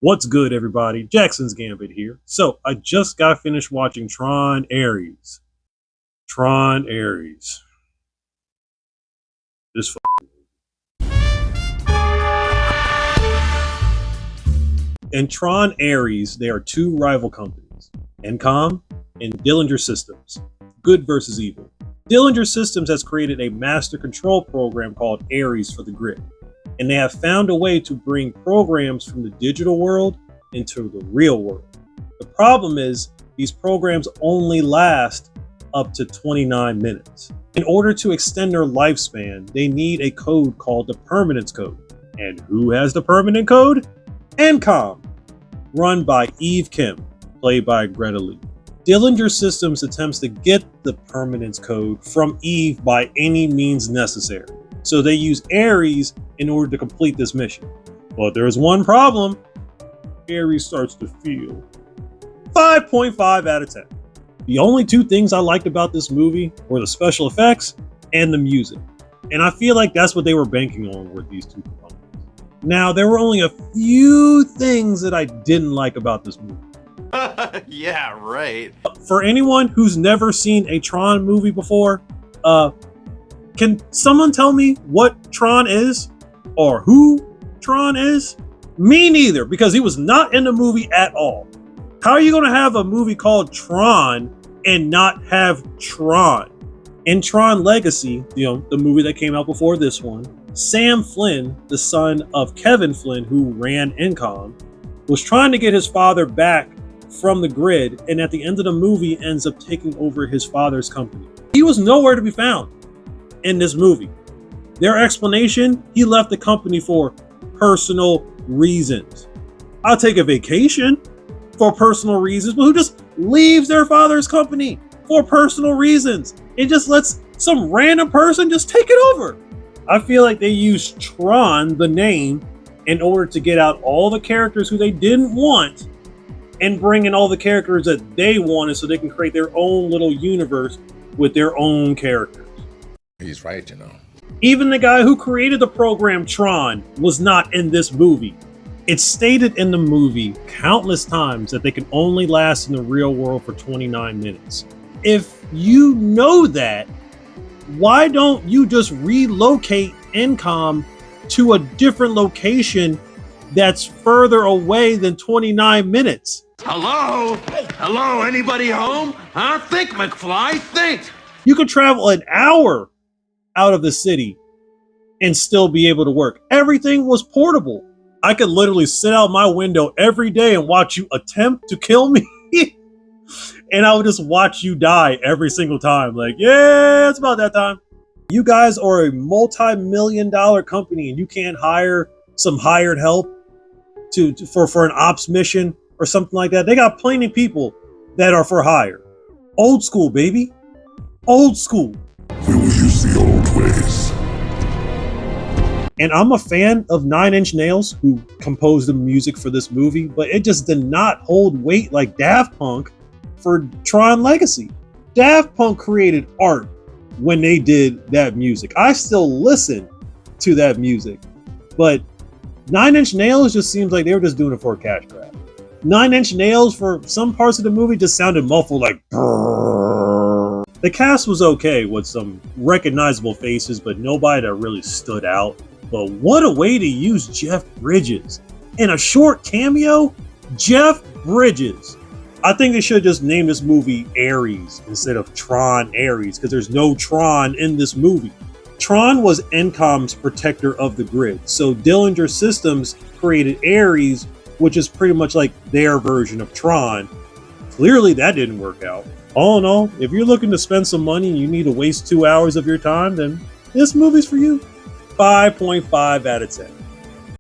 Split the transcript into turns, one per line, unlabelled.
What's good, everybody? Jackson's Gambit here. So, I just got finished watching Tron Ares. Tron Ares. This In Tron Ares, there are two rival companies, Encom and Dillinger Systems. Good versus evil. Dillinger Systems has created a master control program called Ares for the grid, and they have found a way to bring programs from the digital world into the real world. The problem is these programs only last up to 29 minutes. In order to extend their lifespan, they need a code called the permanence code. And who has the permanent code? Encom, run by Eve Kim, played by Greta Lee. Dillinger Systems attempts to get the permanence code from Eve by any means necessary. So they use Ares in order to complete this mission. But there's one problem. Ares starts to feel 5.5 out of 10. The only two things I liked about this movie were the special effects and the music. And I feel like that's what they were banking on with these two components. Now, there were only a few things that I didn't like about this movie.
Yeah, right.
For anyone who's never seen a Tron movie before, can someone tell me what Tron is? Or who Tron is? Me neither, because he was not in the movie at all. How are you going to have a movie called Tron and not have Tron? In Tron Legacy, the movie that came out before this one, Sam Flynn, the son of Kevin Flynn, who ran Encom, was trying to get his father back from the grid, and at the end of the movie ends up taking over his father's company. He was nowhere to be found in this movie. Their explanation, he left the company for personal reasons. I'll take a vacation for personal reasons, but who just leaves their father's company for personal reasons and just lets some random person just take it over? I feel like they used Tron, the name, in order to get out all the characters who they didn't want and bring in all the characters that they wanted so they can create their own little universe with their own characters.
He's right, you know.
Even the guy who created the program Tron was not in this movie. It's stated in the movie countless times that they can only last in the real world for 29 minutes. If you know that, why don't you just relocate Encom to a different location that's further away than 29 minutes?
Hello? Hello? Anybody home? Huh? Think, McFly, think!
You could travel an hour out of the city and still be able to work. Everything was portable. I could literally sit out my window every day and watch you attempt to kill me. And I would just watch you die every single time. Like, yeah, it's about that time. You guys are a multi-million-dollar company and you can't hire some hired help for an ops mission or something like that. They got plenty of people that are for hire. Old school, baby. Old school.
We will use the old ways.
And I'm a fan of 9 Inch Nails, who composed the music for this movie, but it just did not hold weight like Daft Punk for Tron Legacy. Daft Punk created art when they did that music. I still listen to that music, but 9 Inch Nails just seems like they were just doing it for a cash grab. 9 Inch Nails for some parts of the movie just sounded muffled, like brrr. The cast was okay with some recognizable faces, but nobody that really stood out. But what a way to use Jeff Bridges. In a short cameo, Jeff Bridges. I think they should just name this movie Ares instead of Tron Ares, because there's no Tron in this movie. Tron was Encom's protector of the grid, so Dillinger Systems created Ares, which is pretty much like their version of Tron. Clearly that didn't work out. All in all, if you're looking to spend some money and you need to waste 2 hours of your time, then this movie's for you. 5.5 out of 10.